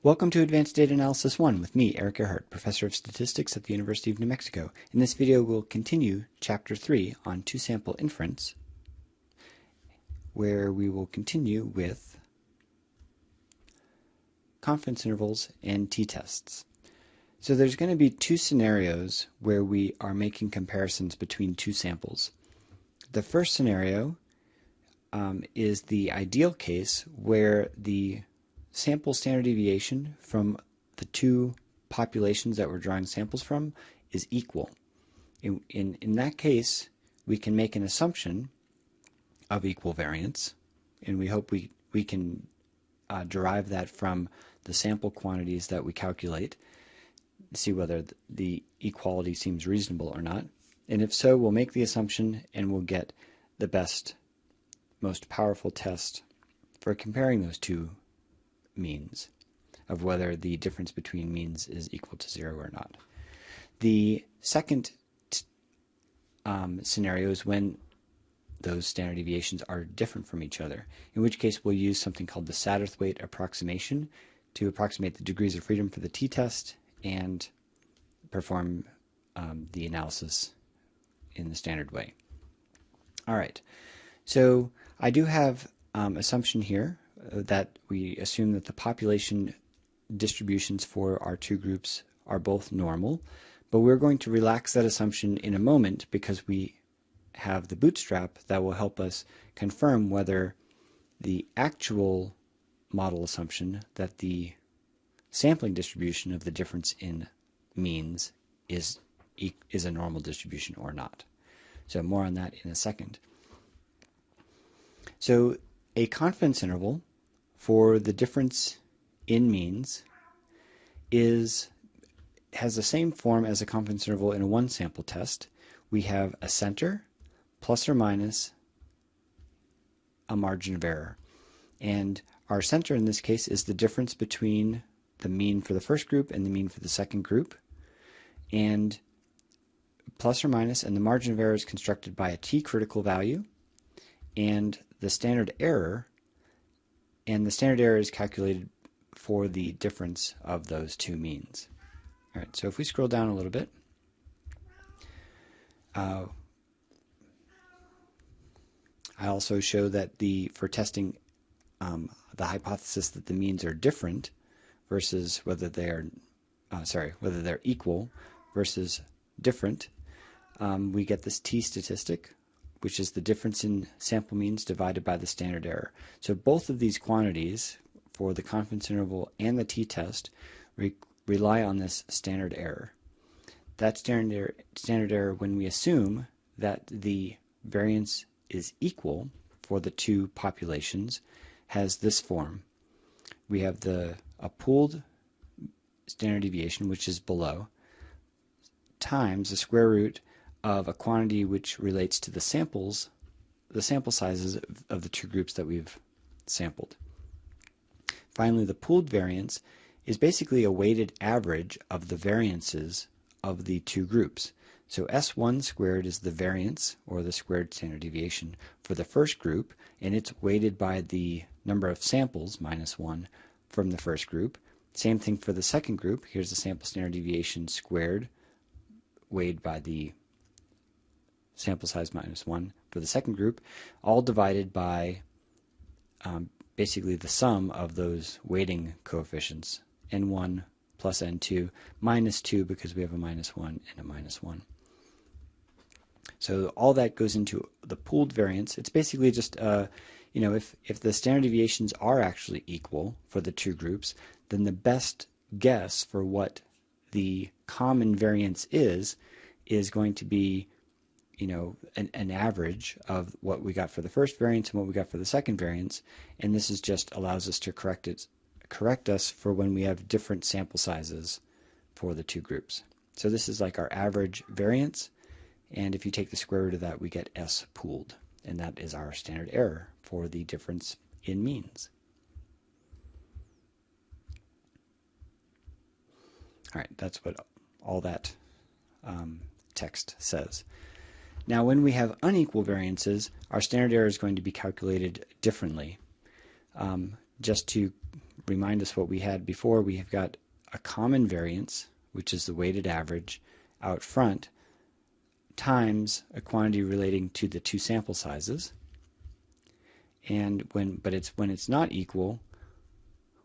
Welcome to Advanced Data Analysis 1 with me, Erik Erhardt, Professor of Statistics at the University of New Mexico. In this video, we'll continue Chapter 3 on two-sample inference, where we will continue with confidence intervals and t-tests. So there's going to be two scenarios where we are making comparisons between two samples. The first scenario is the ideal case where the sample standard deviation from the two populations that we're drawing samples from is equal. In that case, we can make an assumption of equal variance, and we hope we can derive that from the sample quantities that we calculate, see whether the equality seems reasonable or not. And if so, we'll make the assumption and we'll get the best, most powerful test for comparing those two means of whether the difference between means is equal to 0 or not. The second scenario is when those standard deviations are different from each other, in which case we'll use something called the Satterthwaite approximation to approximate the degrees of freedom for the t-test and perform the analysis in the standard way. All right, so I do have assumption here that we assume that the population distributions for our two groups are both normal, but we're going to relax that assumption in a moment because we have the bootstrap that will help us confirm whether the actual model assumption that the sampling distribution of the difference in means is a normal distribution or not. So more on that in a second. So a confidence interval for the difference in means has the same form as a confidence interval in a one sample test. We have a center plus or minus a margin of error. And our center in this case is the difference between the mean for the first group and the mean for the second group. And plus or minus, and the margin of error is constructed by a t-critical value and the standard error. And the standard error is calculated for the difference of those two means. All right, so if we scroll down a little bit, I also show that for testing the hypothesis that the means are different versus whether they are, whether they're equal versus different, we get this t statistic, which is the difference in sample means divided by the standard error. So both of these quantities, for the confidence interval and the t-test, rely on this standard error. That standard error, when we assume that the variance is equal for the two populations, has this form. We have a pooled standard deviation, which is below, times the square root of a quantity which relates to the sample sizes of the two groups that we've sampled. Finally, the pooled variance is basically a weighted average of the variances of the two groups. So S1 squared is the variance, or the squared standard deviation, for the first group, and it's weighted by the number of samples, -1, from the first group. Same thing for the second group. Here's the sample standard deviation squared, weighed by the sample size -1 for the second group, all divided by basically the sum of those weighting coefficients, n1 plus n2 minus 2 because we have a -1 and a -1. So all that goes into the pooled variance. It's basically just, if the standard deviations are actually equal for the two groups, then the best guess for what the common variance is going to be an average of what we got for the first variance and what we got for the second variance, and this is just allows us to correct us for when we have different sample sizes for the two groups. So this is like our average variance, and if you take the square root of that, we get S pooled, and that is our standard error for the difference in means. All right, that's what all that text says. Now, when we have unequal variances, our standard error is going to be calculated differently. Just to remind us what we had before, we have got a common variance, which is the weighted average out front, times a quantity relating to the two sample sizes. And when it's not equal,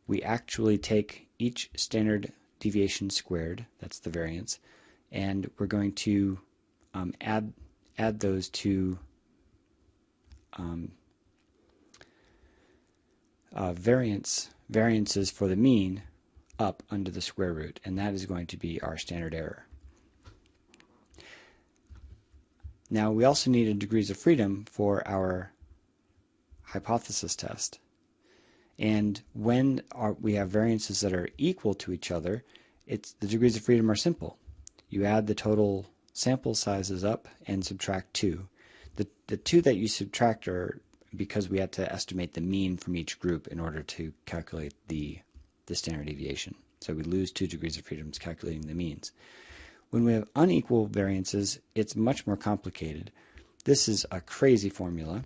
we actually take each standard deviation squared, that's the variance, and we're going to add those to variances for the mean up under the square root, and that is going to be our standard error. Now we also need degrees of freedom for our hypothesis test. And when we have variances that are equal to each other, the degrees of freedom are simple. You add the total sample sizes up and subtract 2. The 2 that you subtract are because we had to estimate the mean from each group in order to calculate the standard deviation. So we lose 2 degrees of freedom calculating the means. When we have unequal variances, it's much more complicated. This is a crazy formula.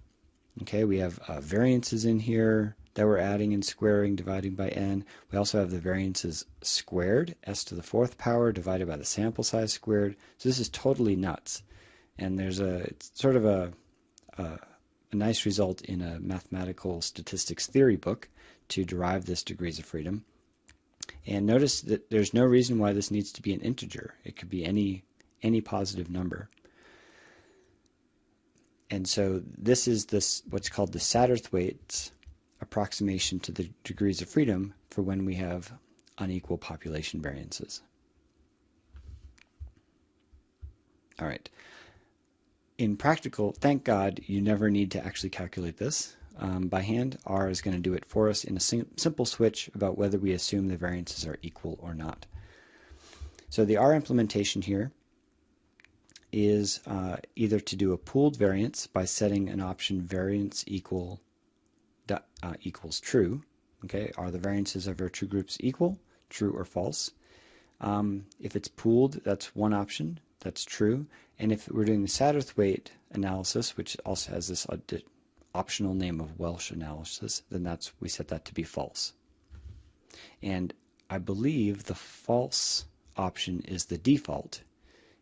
Okay, we have variances in here that we're adding and squaring, dividing by n. We also have the variances squared, s to the 4th power, divided by the sample size squared. So this is totally nuts. And it's sort of a nice result in a mathematical statistics theory book to derive this degrees of freedom. And notice that there's no reason why this needs to be an integer. It could be any positive number. And so this is what's called the Satterthwaite's approximation to the degrees of freedom for when we have unequal population variances. All right. In practical, thank God, you never need to actually calculate this by hand. R is going to do it for us in a simple switch about whether we assume the variances are equal or not. So the R implementation here is either to do a pooled variance by setting an option variance equals true. Okay, are the variances of our two groups equal, true or false? If it's pooled, that's one option, that's true. And if we're doing the Satterthwaite analysis, which also has this optional name of Welsh analysis, then we set that to be false. And I believe the false option is the default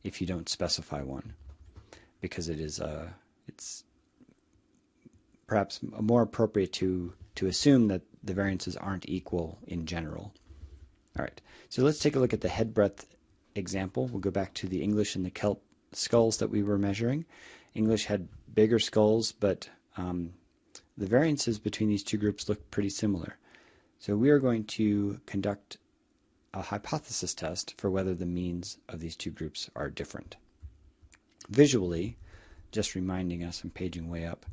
if you don't specify one, because it's perhaps more appropriate to assume that the variances aren't equal in general. All right, so let's take a look at the head breadth example. We'll go back to the English and the Celt skulls that we were measuring. English had bigger skulls, but the variances between these two groups look pretty similar. So we are going to conduct a hypothesis test for whether the means of these two groups are different. Visually, just reminding us, I'm paging way up,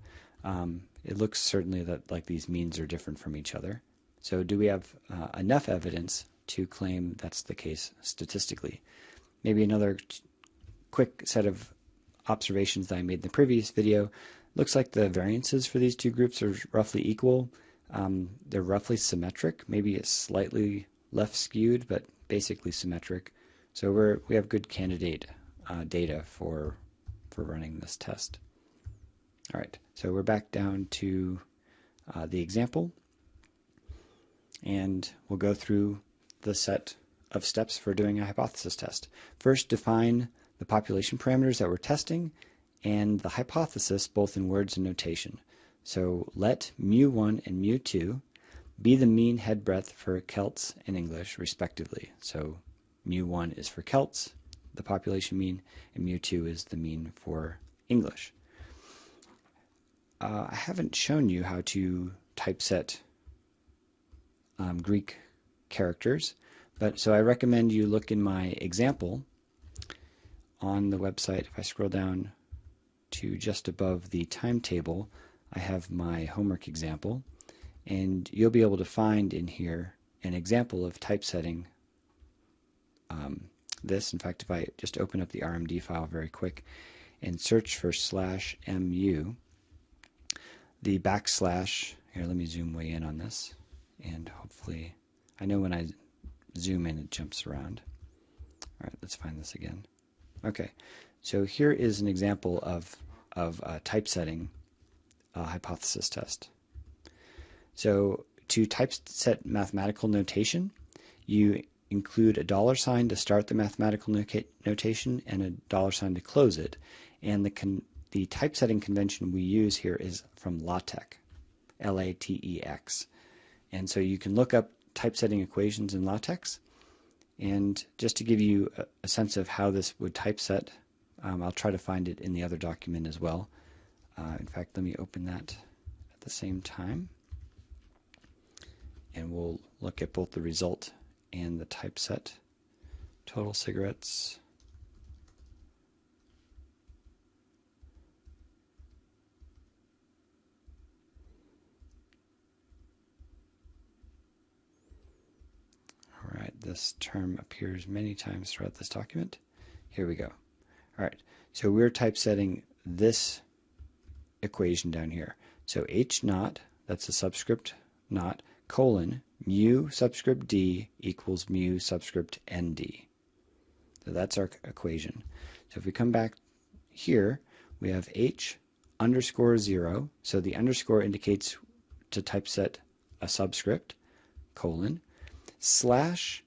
it looks certainly that like these means are different from each other. So do we have enough evidence to claim that's the case statistically? Maybe another quick set of observations that I made in the previous video. Looks like the variances for these two groups are roughly equal. They're roughly symmetric, maybe it's slightly left skewed, but basically symmetric. So we have good candidate data for running this test. All right, so we're back down to the example, and we'll go through the set of steps for doing a hypothesis test. First, define the population parameters that we're testing and the hypothesis both in words and notation. So let mu1 and mu2 be the mean head breadth for Celts and English respectively. So mu1 is for Celts, the population mean, and mu2 is the mean for English. I haven't shown you how to typeset Greek characters, but so I recommend you look in my example on the website. If I scroll down to just above the timetable, I have my homework example, and you'll be able to find in here an example of typesetting this. In fact, if I just open up the RMD file very quick and search for /mu, the backslash, here let me zoom way in on this, and hopefully, I know when I zoom in it jumps around. All right, let's find this again. Okay, so here is an example of typesetting a hypothesis test. So to typeset mathematical notation, you include a $sign to start the mathematical notation and a $sign to close it. And the typesetting convention we use here is from LaTeX, LaTeX. And so you can look up typesetting equations in LaTeX. And just to give you a sense of how this would typeset, I'll try to find it in the other document as well. In fact, let me open that at the same time. And we'll look at both the result and the typeset. Total cigarettes. All right, this term appears many times throughout this document. Here we go. All right, so we're typesetting this equation down here. So H naught, that's a subscript naught, colon, mu subscript d equals mu subscript nd. So that's our equation. So if we come back here, we have H underscore 0. So the underscore indicates to typeset a subscript, colon, slash,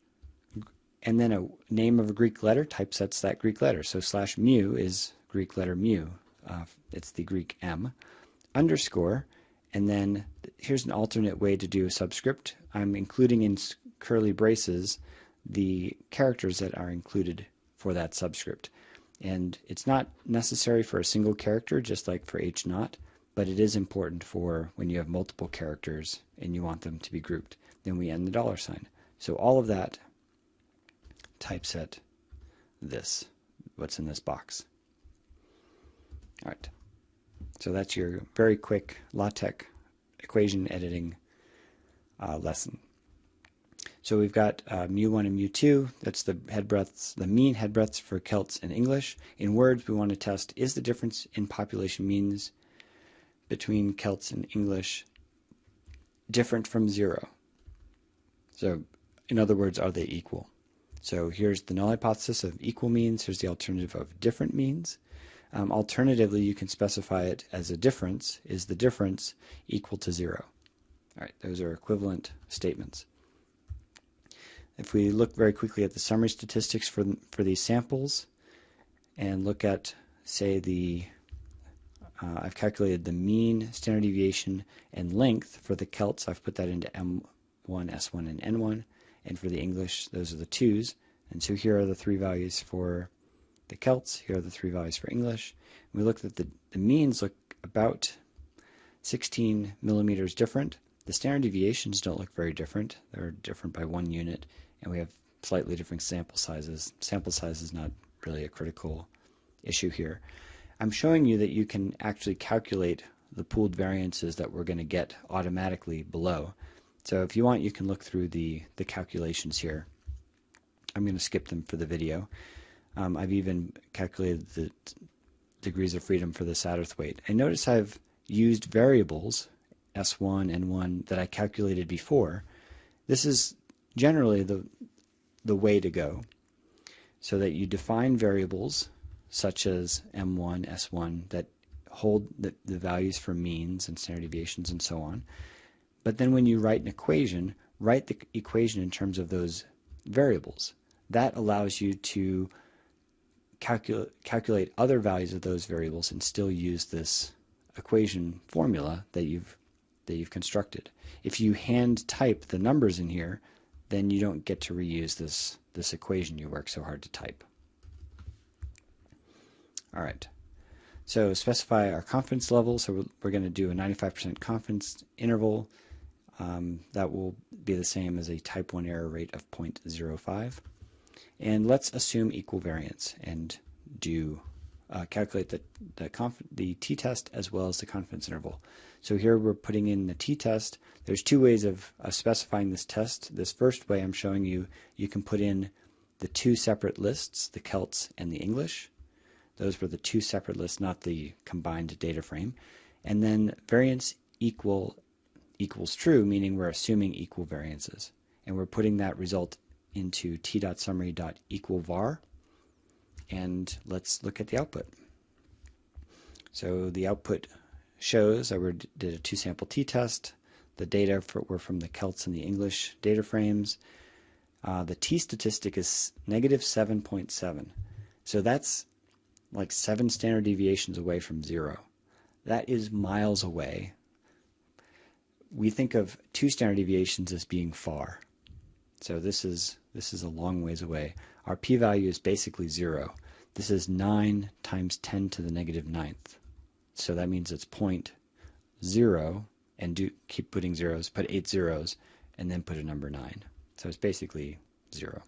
and then a name of a Greek letter typesets that Greek letter. So slash mu is Greek letter mu. It's the Greek M. Underscore, and then here's an alternate way to do a subscript. I'm including in curly braces the characters that are included for that subscript. And it's not necessary for a single character, just like for H naught, but it is important for when you have multiple characters and you want them to be grouped. Then we end the $sign. So all of that typeset this, what's in this box. All right. So that's your very quick LaTeX equation editing lesson. So we've got mu1 and mu2. That's the head breadths, the mean head breadths for Celts and English. In words, we want to test, is the difference in population means between Celts and English different from 0? So in other words, are they equal? So here's the null hypothesis of equal means. Here's the alternative of different means. Alternatively, you can specify it as a difference. Is the difference equal to 0? All right, those are equivalent statements. If we look very quickly at the summary statistics for these samples and look at, say, I've calculated the mean, standard deviation, and length for the Celts. I've put that into M1, S1, and N1. And for the English, those are the 2s. And so here are the 3 values for the Celts. Here are the 3 values for English. And we look at the means look about 16 millimeters different. The standard deviations don't look very different. They're different by 1 unit. And we have slightly different sample sizes. Sample size is not really a critical issue here. I'm showing you that you can actually calculate the pooled variances that we're going to get automatically below. So if you want, you can look through the calculations here. I'm going to skip them for the video. I've even calculated the degrees of freedom for the Satterthwaite. And notice I've used variables, S1, N1, that I calculated before. This is generally the way to go, so that you define variables such as M1, S1 that hold the values for means and standard deviations and so on. But then when you write an equation, write the equation in terms of those variables. That allows you to calculate other values of those variables and still use this equation formula that you've constructed. If you hand type the numbers in here, then you don't get to reuse this equation you work so hard to type. All right. So specify our confidence level. So we're going to do a 95% confidence interval. That will be the same as a type 1 error rate of 0.05. And let's assume equal variance and do calculate the t-test as well as the confidence interval. So here we're putting in the t-test. There's 2 ways of specifying this test. This first way I'm showing you, you can put in the 2 separate lists, the Celts and the English. Those were the 2 separate lists, not the combined data frame. And then variance equals true, meaning we're assuming equal variances. And we're putting that result into t.summary.equalVar. And let's look at the output. So the output shows that we did a 2-sample t-test. The data were from the Celts and the English data frames. The t-statistic is negative 7.7. So that's like 7 standard deviations away from 0. That is miles away. We think of 2 standard deviations as being far. So this is a long ways away. Our p-value is basically 0. This is 9 times 10 to the negative 9th. So that means it's 0.0, and keep putting zeros, put 8 zeros, and then put a number 9. So it's basically 0.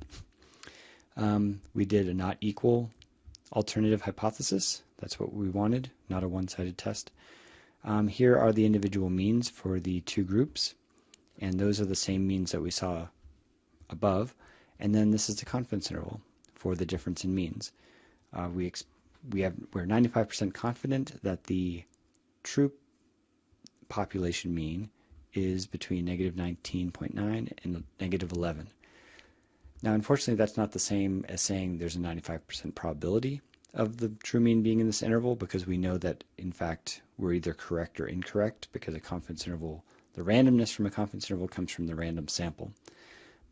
We did a not equal alternative hypothesis. That's what we wanted, not a one-sided test. Here are the individual means for the 2 groups, and those are the same means that we saw above. And then this is the confidence interval for the difference in means. We're 95% confident that the true population mean is between negative 19.9 and negative 11. Now, unfortunately, that's not the same as saying there's a 95% probability of the true mean being in this interval, because we know that, in fact, we're either correct or incorrect, because a confidence interval, the randomness from a confidence interval comes from the random sample.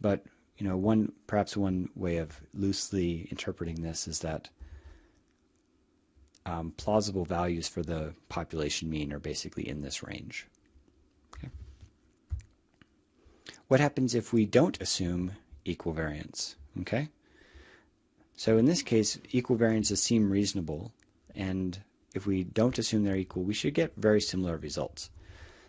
But, you know, perhaps one way of loosely interpreting this is that plausible values for the population mean are basically in this range. Okay. What happens if we don't assume equal variance? Okay. So in this case, equal variances seem reasonable, and if we don't assume they're equal, we should get very similar results.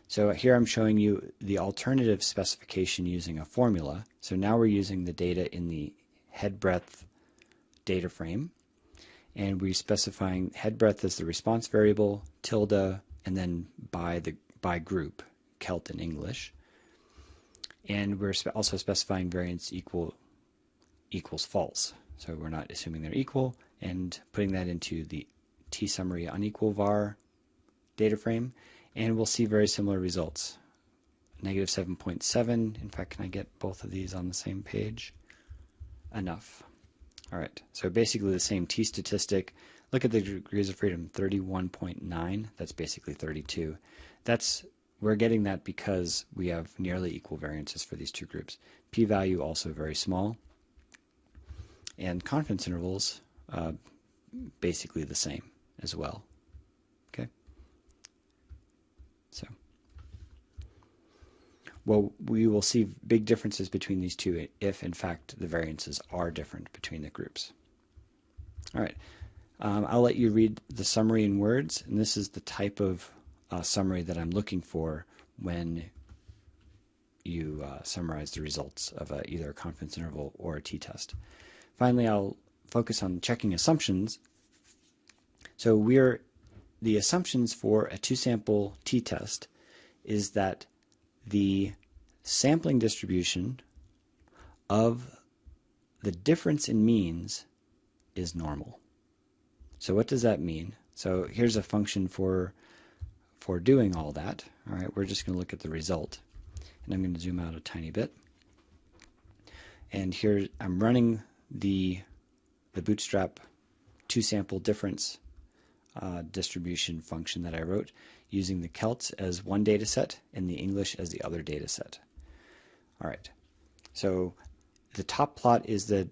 So here I'm showing you the alternative specification using a formula. So now we're using the data in the head breadth data frame, and we're specifying head breadth as the response variable, tilde, and then by group, Celt and English. And we're also specifying variance equals false. So we're not assuming they're equal, and putting that into the t-summary unequal var data frame, and we'll see very similar results. Negative 7.7. In fact, can I get both of these on the same page? Enough. All right, so basically the same t-statistic. Look at the degrees of freedom, 31.9. That's basically 32. We're getting that because we have nearly equal variances for these 2 groups. P-value also very small. And confidence intervals basically the same as well. Okay. So, well, we will see big differences between these 2 if, in fact, the variances are different between the groups. All right. I'll let you read the summary in words, and this is the type of summary that I'm looking for when you summarize the results of either a confidence interval or a t-test. Finally, I'll focus on checking assumptions. So the assumptions for a 2-sample t-test is that the sampling distribution of the difference in means is normal. So what does that mean? So here's a function for doing all that. All right, we're just going to look at the result. And I'm going to zoom out a tiny bit. And here I'm running the bootstrap 2-sample difference distribution function that I wrote, using the Celts as one data set and the English as the other data set. All right, so the top plot is a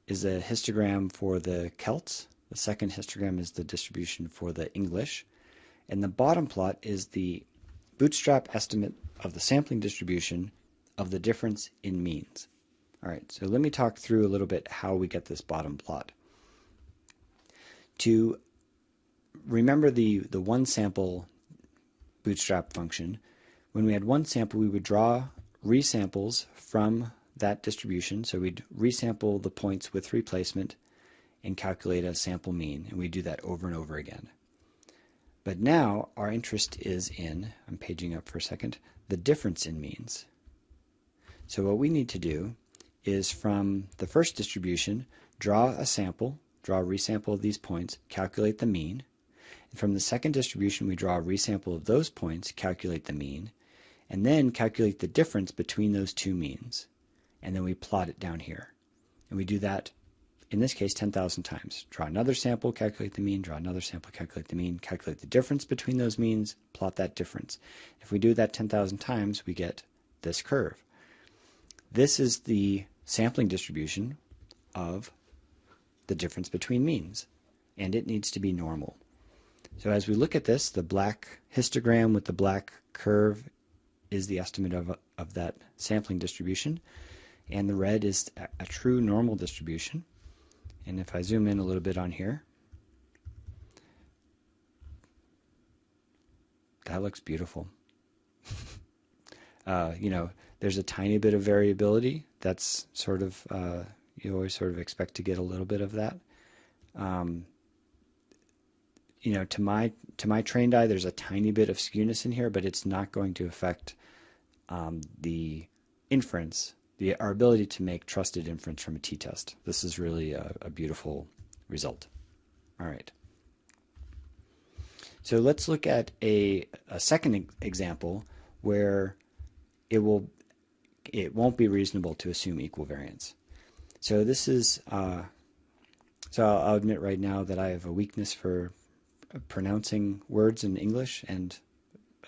histogram for the Celts. The second histogram is the distribution for the English. And the bottom plot is the bootstrap estimate of the sampling distribution of the difference in means. All right, so let me talk through a little bit how we get this bottom plot. To remember the 1-sample bootstrap function, when we had 1 sample, we would draw resamples from that distribution. So we'd resample the points with replacement and calculate a sample mean, and we do that over and over again. But now our interest is in, I'm paging up for a second, the difference in means. So what we need to do is, from the first distribution, draw a resample of these points, calculate the mean. And from the second distribution, we draw a resample of those points, calculate the mean, and then calculate the difference between those 2 means. And then we plot it down here. And we do that in this case, 10,000 times. Draw another sample, calculate the mean, draw another sample, calculate the mean, calculate the difference between those means, plot that difference. If we do that 10,000 times, we get this curve. This is the sampling distribution of the difference between means, and it needs to be normal. So as we look at this, the black histogram with the black curve is the estimate of that sampling distribution, and the red is a true normal distribution. And if I zoom in a little bit on here, that looks beautiful. You know, there's a tiny bit of variability. That's sort of, you always sort of expect to get a little bit of that. You know, to my trained eye, there's a tiny bit of skewness in here, but it's not going to affect the inference, our ability to make trusted inference from a t-test. This is really a beautiful result. All right. So let's look at a second example where it won't be reasonable to assume equal variance. So this is, so I'll admit right now that I have a weakness for pronouncing words in English and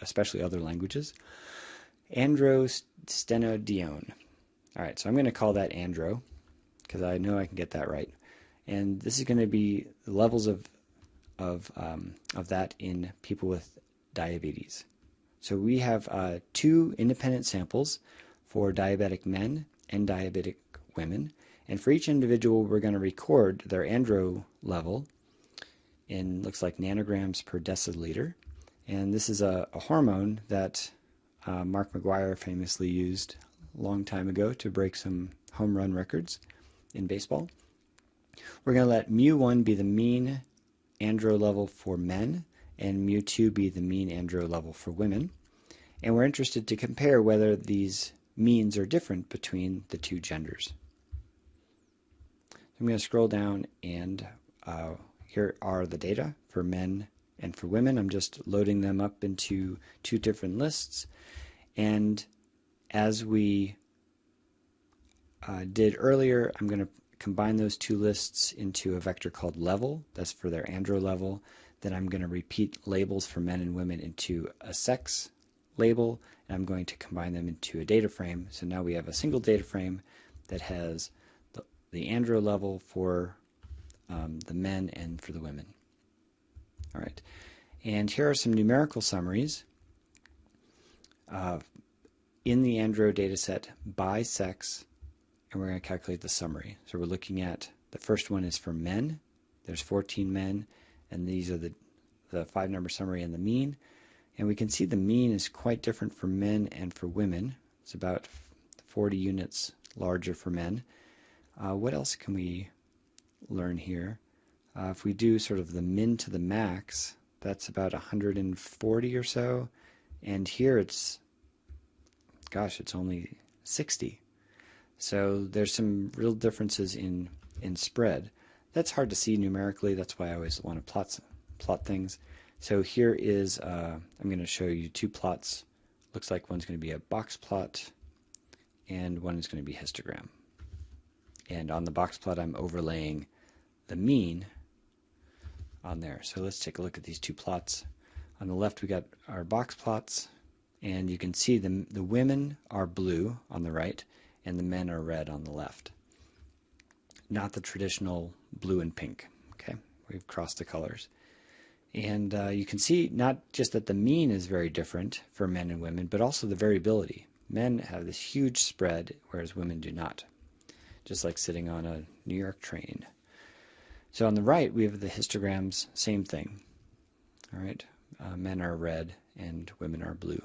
especially other languages. Androstenedione. All right, so I'm going to call that andro because I know I can get that right. And this is going to be the levels of that in people with diabetes. So we have 2 independent samples for diabetic men and diabetic women. And for each individual, we're going to record their andro level in, looks like, nanograms per deciliter. And this is a hormone that Mark McGwire famously used a long time ago to break some home run records in baseball. We're going to let mu1 be the mean andro level for men and mu2 be the mean andro level for women. And we're interested to compare whether these means are different between the 2 genders. I'm going to scroll down, and here are the data for men and for women. I'm just loading them up into 2 different lists. And as we did earlier, I'm going to combine those 2 lists into a vector called level. That's for their andro level. Then I'm going to repeat labels for men and women into a sex label, and I'm going to combine them into a data frame. So now we have a single data frame that has the andro level for the men and for the women. All right, and here are some numerical summaries in the andro data set by sex, and we're going to calculate the summary. So we're looking at, the first one is for men. There's 14 men, and these are the 5-number summary and the mean. And we can see the mean is quite different for men and for women. It's about 40 units larger for men. What else can we learn here? If we do sort of the min to the max, that's about 140 or so. And here it's, gosh, it's only 60. So there's some real differences in spread. That's hard to see numerically. That's why I always want to plot things. So here is, I'm going to show you 2 plots. Looks like one's going to be a box plot and one is going to be histogram. And on the box plot, I'm overlaying the mean on there. So let's take a look at these 2 plots. On the left, we got our box plots, and you can see the women are blue on the right and the men are red on the left. Not the traditional blue and pink. Okay, we've crossed the colors. And you can see not just that the mean is very different for men and women, but also the variability. Men have this huge spread, whereas women do not. Just like sitting on a New York train. So on the right, we have the histograms, same thing. All right, men are red and women are blue.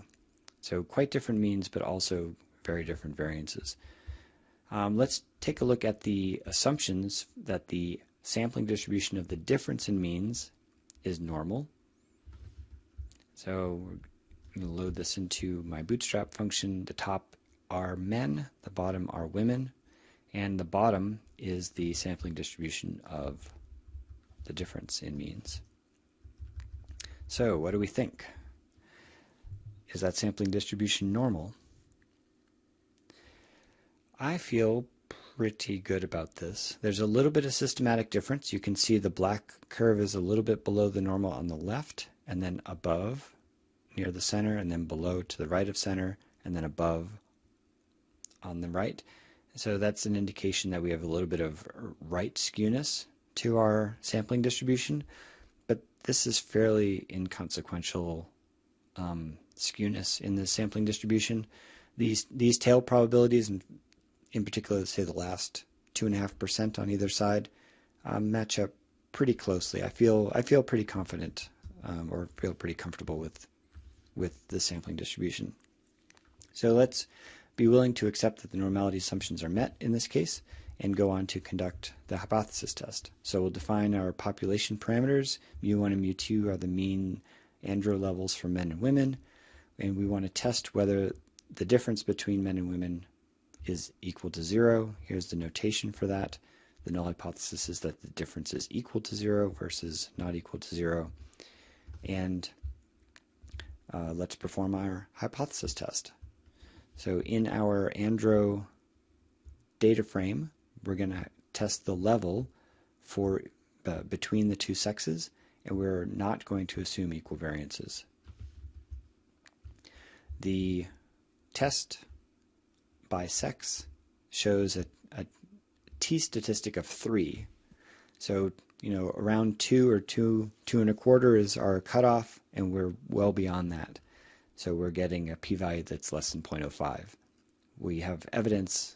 So quite different means, but also very different variances. Let's take a look at the assumptions that the sampling distribution of the difference in means is normal. So we're going to load this into my bootstrap function. The top are men, the bottom are women, and the bottom is the sampling distribution of the difference in means. So what do we think? Is that sampling distribution normal? I feel pretty good about this. There's a little bit of systematic difference. You can see the black curve is a little bit below the normal on the left, and then above near the center, and then below to the right of center, and then above on the right. So that's an indication that we have a little bit of right skewness to our sampling distribution, but this is fairly inconsequential skewness in the sampling distribution. These tail probabilities, and in particular, say the last 2.5% on either side, match up pretty closely. I feel pretty confident, or feel pretty comfortable with the sampling distribution. So let's be willing to accept that the normality assumptions are met in this case, and go on to conduct the hypothesis test. So we'll define our population parameters. mu1 and mu2 are the mean andro levels for men and women, and we want to test whether the difference between men and women is equal to 0. Here's the notation for that. The null hypothesis is that the difference is equal to 0 versus not equal to 0. And let's perform our hypothesis test. So in our andro data frame, we're going to test the level for between the two sexes, and we're not going to assume equal variances. The test by sex shows a t-statistic of 3. So, around 2 or 2.25 is our cutoff, and we're well beyond that. So we're getting a p-value that's less than 0.05. We have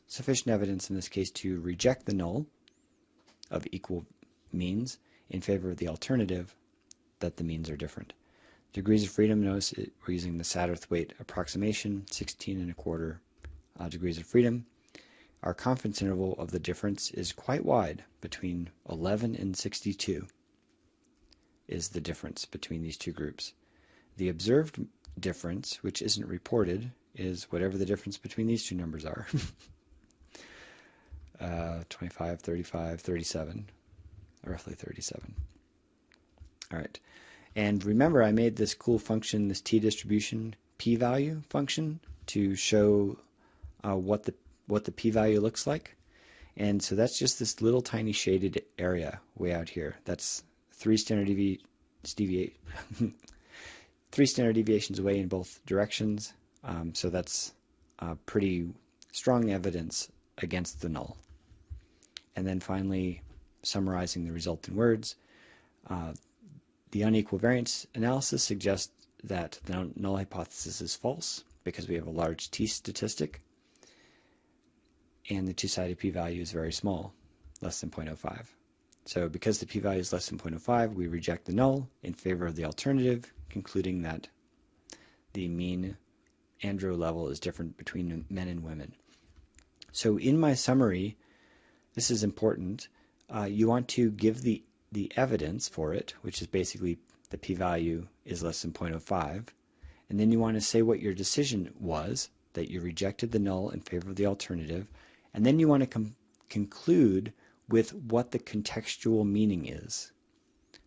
sufficient evidence in this case to reject the null of equal means in favor of the alternative that the means are different. Degrees of freedom, notice we're using the Satterthwaite approximation, 16.25 degrees of freedom. Our confidence interval of the difference is quite wide, between 11 and 62 is the difference between these two groups. The observed difference, which isn't reported, is whatever the difference between these two numbers are. 25, 35, 37, roughly 37. All right. And remember, I made this cool function, this t-distribution p-value function, to show what the p-value looks like. And so that's just this little tiny shaded area way out here. That's 3 standard deviations away in both directions. So that's pretty strong evidence against the null. And then finally, summarizing the result in words, the unequal variance analysis suggests that the null hypothesis is false because we have a large t-statistic, and the two-sided p-value is very small, less than 0.05. So because the p-value is less than 0.05, we reject the null in favor of the alternative, concluding that the mean andro level is different between men and women. So in my summary, this is important. You want to give the evidence for it, which is basically the p-value is less than 0.05, and then you want to say what your decision was, that you rejected the null in favor of the alternative, and then you want to conclude with what the contextual meaning is.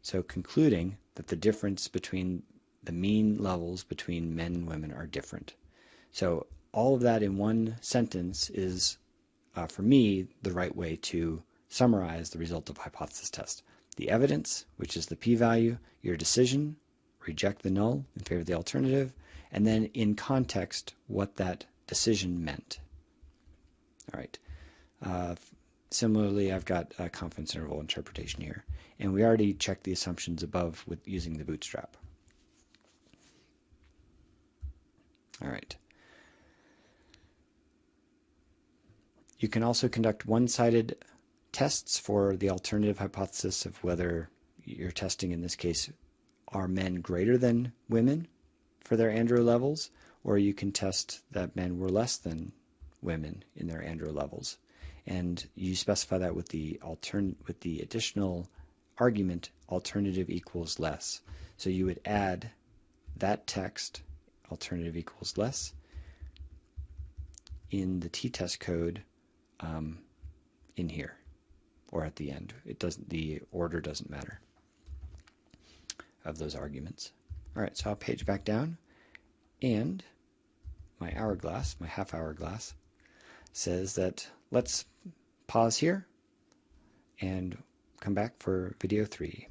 So concluding that the difference between the mean levels between men and women are different. So all of that in one sentence is, for me, the right way to summarize the result of hypothesis test. The evidence, which is the p-value, your decision, reject the null in favor of the alternative, and then in context, what that decision meant. All right. Similarly, I've got a confidence interval interpretation here, and we already checked the assumptions above with using the bootstrap. All right. You can also conduct one-sided tests for the alternative hypothesis of whether you're testing, in this case, are men greater than women for their andro levels, or you can test that men were less than women in their andro levels. And you specify that with the additional argument, alternative equals less. So you would add that text, alternative equals less, in the t-test code in here, or at the end. The order doesn't matter of those arguments. All right, so I'll page back down, and my hourglass, my half hourglass, says that let's pause here and come back for video 3.